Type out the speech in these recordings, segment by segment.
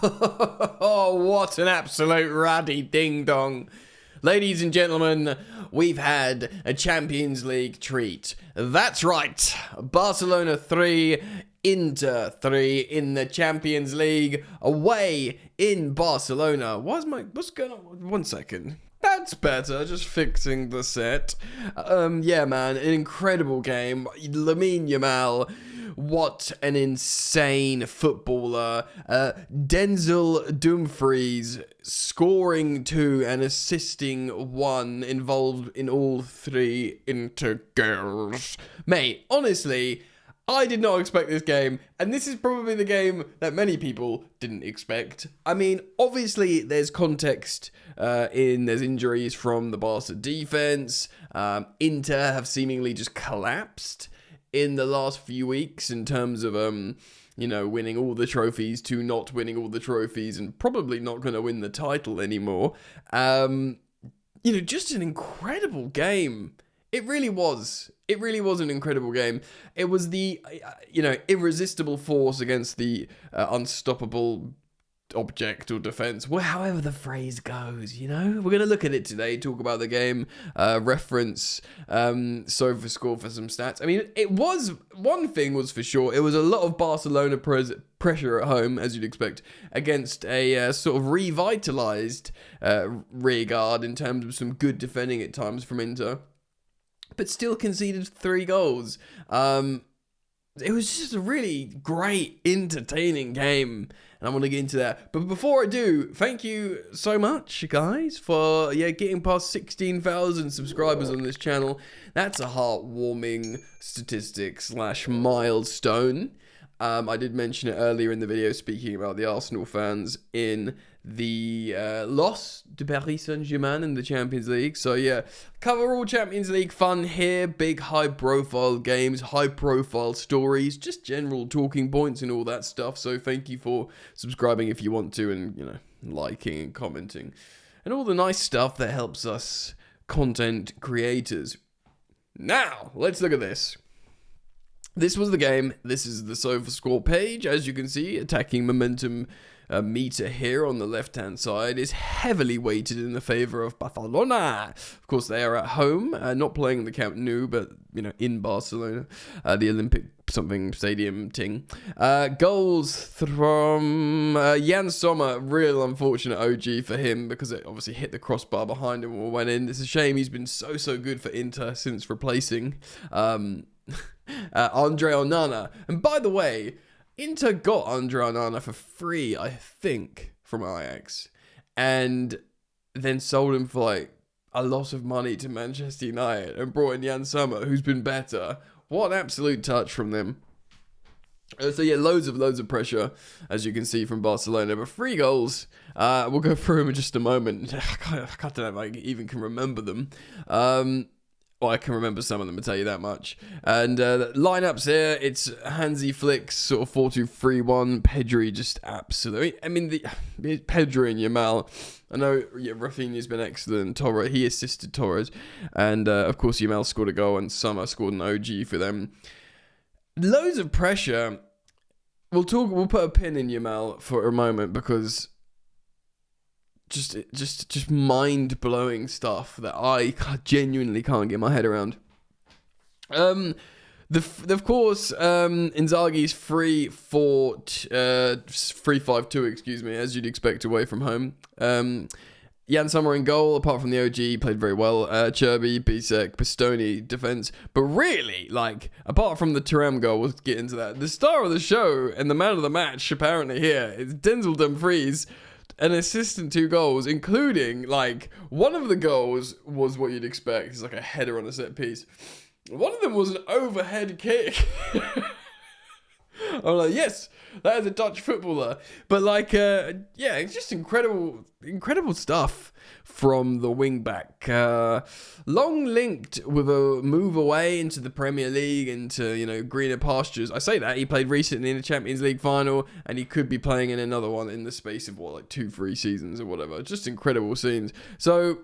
Oh, what an absolute ruddy ding-dong. Ladies and gentlemen, we've had a Champions League treat. That's right, Barcelona 3, Inter 3 in the Champions League, away in Barcelona. What's going on? 1 second. That's better, just fixing the set. Yeah, man, an incredible game. Lamine Yamal, what an insane footballer. Denzel Dumfries scoring 2 and assisting 1, involved in all 3 Inter goals. Mate, honestly, I did not expect this game, and this is probably the game that many people didn't expect. I mean, obviously, there's context there's injuries from the Barca defense. Inter have seemingly just collapsed in the last few weeks in terms of, winning all the trophies to not winning all the trophies and probably not going to win the title anymore. Just an incredible game. It really was. It really was an incredible game. It was the, irresistible force against the unstoppable object or defense, well, however the phrase goes, We're going to look at it today, talk about the game, reference SofaScore for some stats. I mean, one thing was for sure, it was a lot of Barcelona pressure at home, as you'd expect, against a sort of revitalized rear guard in terms of some good defending at times from Inter, but still conceded 3 goals. It was just a really great, entertaining game, and I want to get into that. But before I do, thank you so much, guys, for getting past 16,000 subscribers on this channel. That's a heartwarming statistic / milestone. I did mention it earlier in the video, speaking about the Arsenal fans in the loss to Paris Saint-Germain in the Champions League. So yeah, cover all Champions League fun here, big high-profile games, high-profile stories, just general talking points and all that stuff. So thank you for subscribing if you want to, and liking and commenting, and all the nice stuff that helps us content creators. Now, let's look at this. This was the game. This is the SofaScore page. As you can see, attacking momentum meter here on the left-hand side is heavily weighted in the favor of Barcelona. Of course, they are at home, not playing in the Camp Nou, but, in Barcelona, the Olympic something stadium ting. Goals from Jan Sommer, real unfortunate OG for him, because it obviously hit the crossbar behind him or went in. It's a shame. He's been so good for Inter since replacing Andre Onana. And by the way, Inter got Andre Onana for free, I think, from Ajax, and then sold him for a lot of money to Manchester United and brought in Jan Sommer, who's been better. What an absolute touch from them. So yeah, loads of pressure, as you can see, from Barcelona, but 3 goals. We'll go through them in just a moment. I don't know if I even can remember them. Well, I can remember some of them, I'll tell you that much. And lineups here, it's Hansi Flick's sort of 4-2-3-1. Pedri just absolutely... I mean, Pedri and Yamal. I know Rafinha's been excellent. He assisted Torres. And, of course, Yamal scored a goal and Sommer scored an OG for them. Loads of pressure. We'll put a pin in Yamal for a moment, because... Just mind-blowing stuff that I genuinely can't get my head around. Of course, Inzaghi's 3-5-2, as you'd expect away from home. Jan Sommer in goal, apart from the OG, played very well. Cherby, Bisek, Pistoni, defense. But really, apart from the Thuram goal, we'll get into that. The star of the show and the man of the match, apparently here, is Denzel Dumfries. An assist and 2 goals, including, one of the goals was what you'd expect. It's like a header on a set piece. One of them was an overhead kick. I'm like, yes, that is a Dutch footballer. But it's just incredible stuff from the wing back. Long linked with a move away into the Premier League, into, greener pastures. I say that, he played recently in the Champions League final, and he could be playing in another one in the space of 2-3 seasons or whatever. Just incredible scenes. So,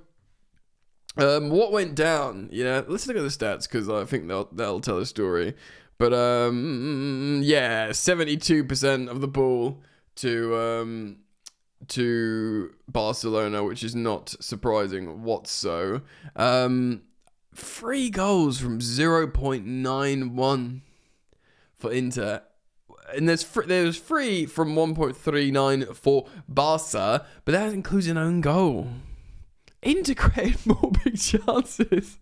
what went down? Let's look at the stats, because I think that'll tell a story. But 72% of the ball to to Barcelona, which is not surprising whatso. 3 goals from 0.91 for Inter. And there's 3 from 1.39 for Barca, but that includes an own goal. Inter created more big chances.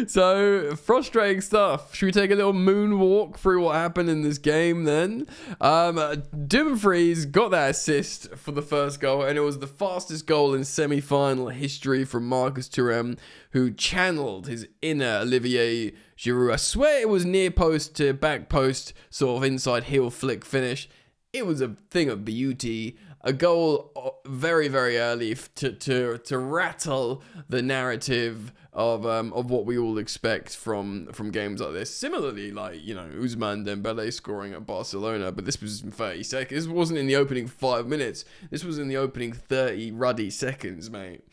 So, frustrating stuff. Should we take a little moonwalk through what happened in this game then? Dumfries got that assist for the first goal, and it was the fastest goal in semi-final history from Marcus Thuram, who channeled his inner Olivier Giroud. I swear it was near post to back post, sort of inside heel flick finish. It was a thing of beauty. A goal very, very early to rattle the narrative of what we all expect from games like this. Similarly, like, you know, Ousmane Dembele scoring at Barcelona, but this was in 30 seconds. This wasn't in the opening 5 minutes. This was in the opening 30 ruddy seconds, mate.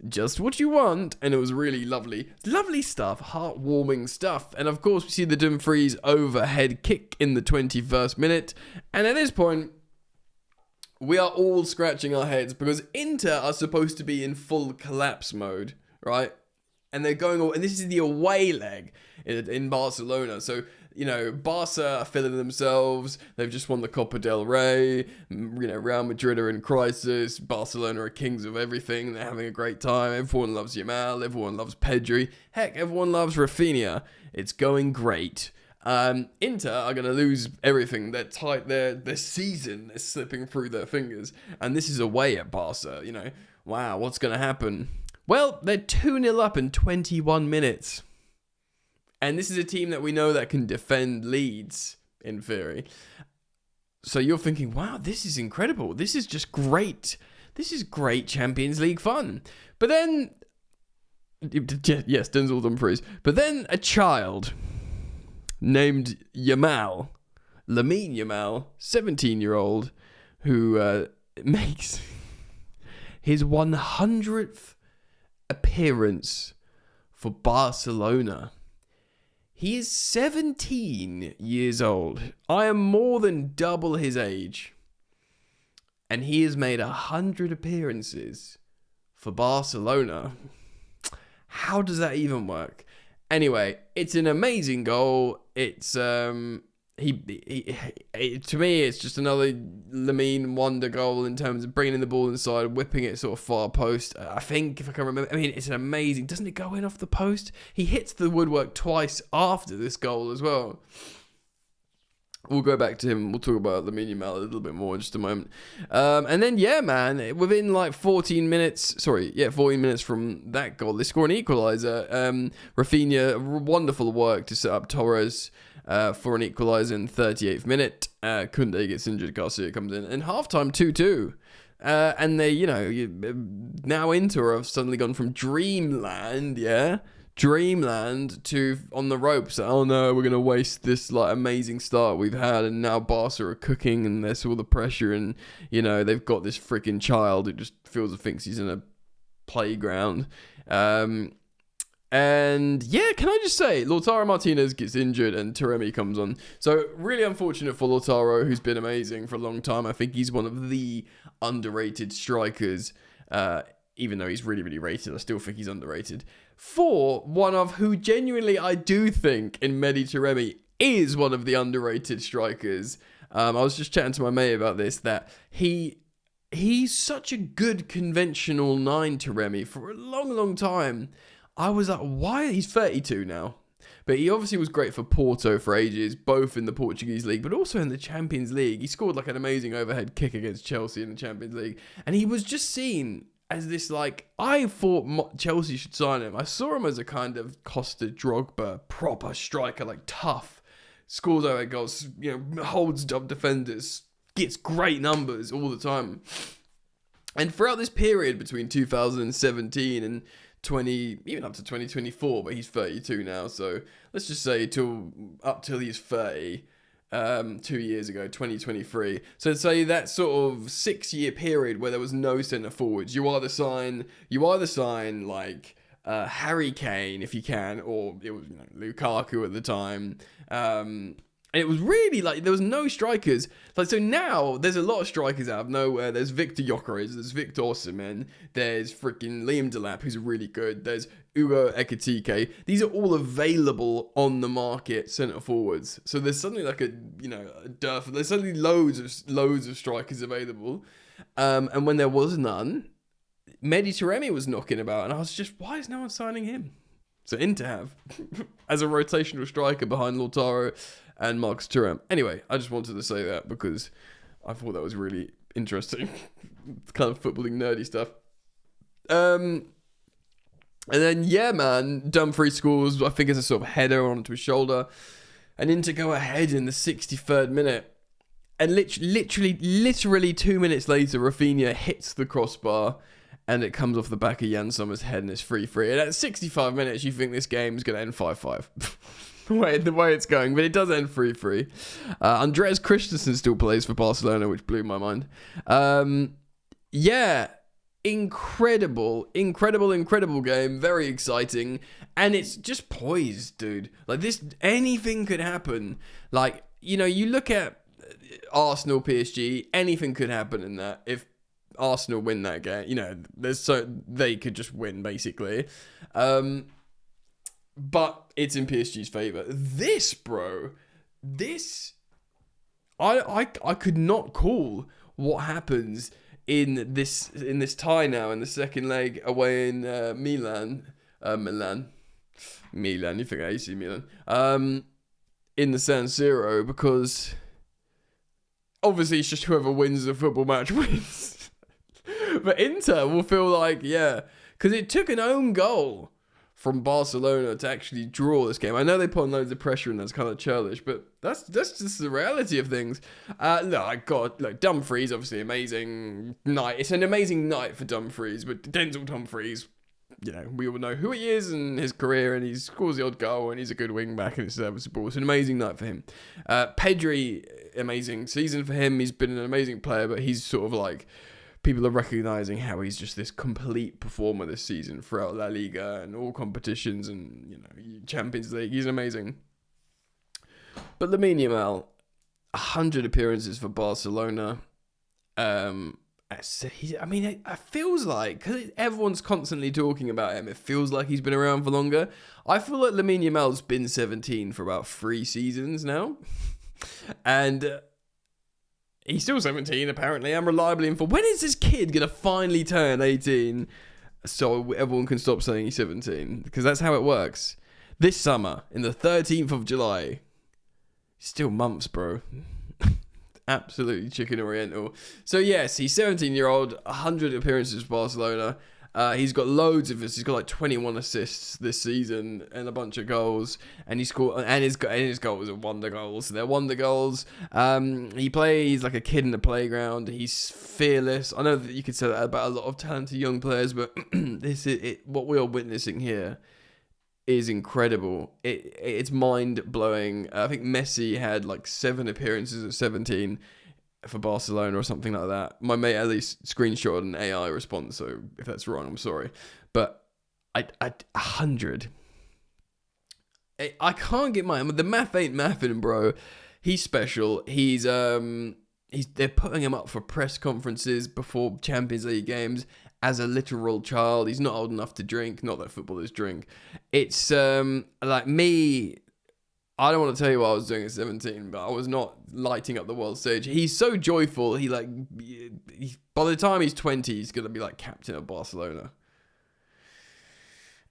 Just what you want, and it was really lovely. Lovely stuff, heartwarming stuff. And of course, we see the Dumfries overhead kick in the 21st minute. And at this point, we are all scratching our heads because Inter are supposed to be in full collapse mode, right? And they're going, and this is the away leg in Barcelona. So, you know, Barca are feeling themselves. They've just won the Copa del Rey. You know, Real Madrid are in crisis. Barcelona are kings of everything. They're having a great time. Everyone loves Yamal. Everyone loves Pedri. Heck, everyone loves Rafinha. It's going great. Inter are going to lose everything. They're tight. Their season is slipping through their fingers. And this is away at Barca. You know, wow, what's going to happen? Well, they're 2-0 up in 21 minutes. And this is a team that we know that can defend leads, in theory. So you're thinking, wow, this is incredible. This is just great. This is great Champions League fun. But then, yes, Denzel Dumfries. But then a child named Lamine Yamal, 17-year-old, who makes his 100th appearance for Barcelona. He is 17 years old. I am more than double his age. And he has made 100 appearances for Barcelona. How does that even work? Anyway, it's an amazing goal. It's to me, it's just another Lamine wonder goal in terms of bringing the ball inside, whipping it sort of far post. I think, if I can remember, I mean, it's an amazing. Doesn't it go in off the post? He hits the woodwork twice after this goal as well. We'll go back to him. We'll talk about Lamine Yamal a little bit more in just a moment. And then, yeah, man, within like 14 minutes from that goal, they score an equaliser. Rafinha, wonderful work to set up Torres for an equaliser in 38th minute. Koundé gets injured, Garcia comes in. And halftime 2-2. And they, now Inter have suddenly gone from dreamland, to on the ropes. Oh no, we're gonna waste this like amazing start we've had, and now Barca are cooking, and there's all the pressure, and they've got this freaking child who just thinks he's in a playground. And yeah, can I just say, Lautaro Martinez gets injured and Taremi comes on. So really unfortunate for Lautaro, who's been amazing for a long time. I think he's one of the underrated strikers. Even though he's really, really rated, I still think he's underrated. For one of who genuinely I do think in Mehdi Taremi is one of the underrated strikers. I was just chatting to my mate about this, that he's such a good conventional 9 Taremi for a long, long time. I was like, why? He's 32 now. But he obviously was great for Porto for ages, both in the Portuguese league, but also in the Champions League. He scored like an amazing overhead kick against Chelsea in the Champions League. And he was just seen as this, like, I thought Chelsea should sign him. I saw him as a kind of Costa Drogba, proper striker, like tough, scores overhead goals, holds up defenders, gets great numbers all the time. And throughout this period between 2017 and even up to 2024, but he's 32 now, so let's just say up till he's 30, 2 years ago, 2023. So say that sort of 6-year period where there was no centre forwards. You either sign like Harry Kane if you can, or it was Lukaku at the time. And it was really like there was no strikers. Like so now there's a lot of strikers out of nowhere. There's Victor Gyökeres, there's Victor Osimhen, there's freaking Liam Delap who's really good. There's Ugo Ekitike. These are all available on the market centre forwards. So there's suddenly like a dearth. There's suddenly loads of strikers available. And when there was none, Mehdi Taremi was knocking about, and I was just, why is no one signing him? So in to have as a rotational striker behind Lautaro and Marcus Thuram. Anyway, I just wanted to say that because I thought that was really interesting. Kind of footballing nerdy stuff. And then, yeah, man, Dumfries scores, I think it's a sort of header onto his shoulder. And Inter go ahead in the 63rd minute. And literally 2 minutes later, Rafinha hits the crossbar and it comes off the back of Jan Sommer's head and it's 3-3. And at 65 minutes, you think this game's going to end 5-5. the way it's going, but it does end 3-3. Andreas Christensen still plays for Barcelona, which blew my mind. Yeah, incredible game, very exciting, and it's just poised, dude. Like this, anything could happen. Like, you look at Arsenal PSG, anything could happen in that. If Arsenal win that game, they could just win basically. But it's in PSG's favour. This, bro, I could not call what happens in this tie now in the second leg away in Milan. You think AC Milan? In the San Siro, because obviously it's just whoever wins the football match wins. But Inter will feel like, yeah, because it took an own goal from Barcelona to actually draw this game. I know they put on loads of pressure and that's kind of churlish, but that's just the reality of things. Dumfries, obviously amazing night. It's an amazing night for Dumfries, but Denzel Dumfries, we all know who he is and his career, and he scores the odd goal and he's a good wing back and it's serviceable. It's an amazing night for him. Pedri, amazing season for him. He's been an amazing player, but he's sort of like, people are recognising how he's just this complete performer this season throughout La Liga and all competitions and, Champions League. He's amazing. But Lamine Yamal, 100 appearances for Barcelona. It feels like, because everyone's constantly talking about him, it feels like he's been around for longer. I feel like Lamine Yamal's been 17 for about 3 seasons now. And he's still 17, apparently. I'm reliably informed. When is this kid going to finally turn 18 so everyone can stop saying he's 17? Because that's how it works. This summer, in the 13th of July. Still months, bro. Absolutely chicken oriental. So, yes, he's 17-year-old, 100 appearances for Barcelona. He's got loads of this. He's got like 21 assists this season and a bunch of goals. And he scored, and his goals are wonder goals. They're wonder goals. He plays like a kid in the playground. He's fearless. I know that you could say that about a lot of talented young players, but this is it. What we are witnessing here is incredible. It's mind blowing. I think Messi had like 7 appearances at 17. For Barcelona or something like that. My mate at least screenshotted an AI response, so if that's wrong, I'm sorry. But 100. I can't get my... The math ain't mathing, bro. He's special. They're putting him up for press conferences before Champions League games as a literal child. He's not old enough to drink. Not that footballers drink. It's like me... I don't want to tell you what I was doing at 17, but I was not lighting up the world stage. He's so joyful. By the time he's 20, he's going to be like captain of Barcelona.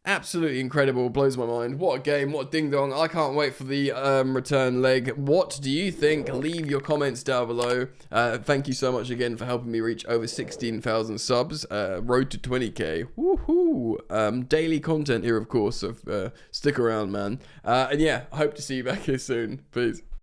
Absolutely incredible. Blows my mind. What a game. What a ding-dong. I can't wait for the return leg. What do you think? Leave your comments down below. Thank you so much again for helping me reach over 16,000 subs. Road to 20k. Woohoo. Daily content here, of course. So stick around, man. And yeah, I hope to see you back here soon. Peace.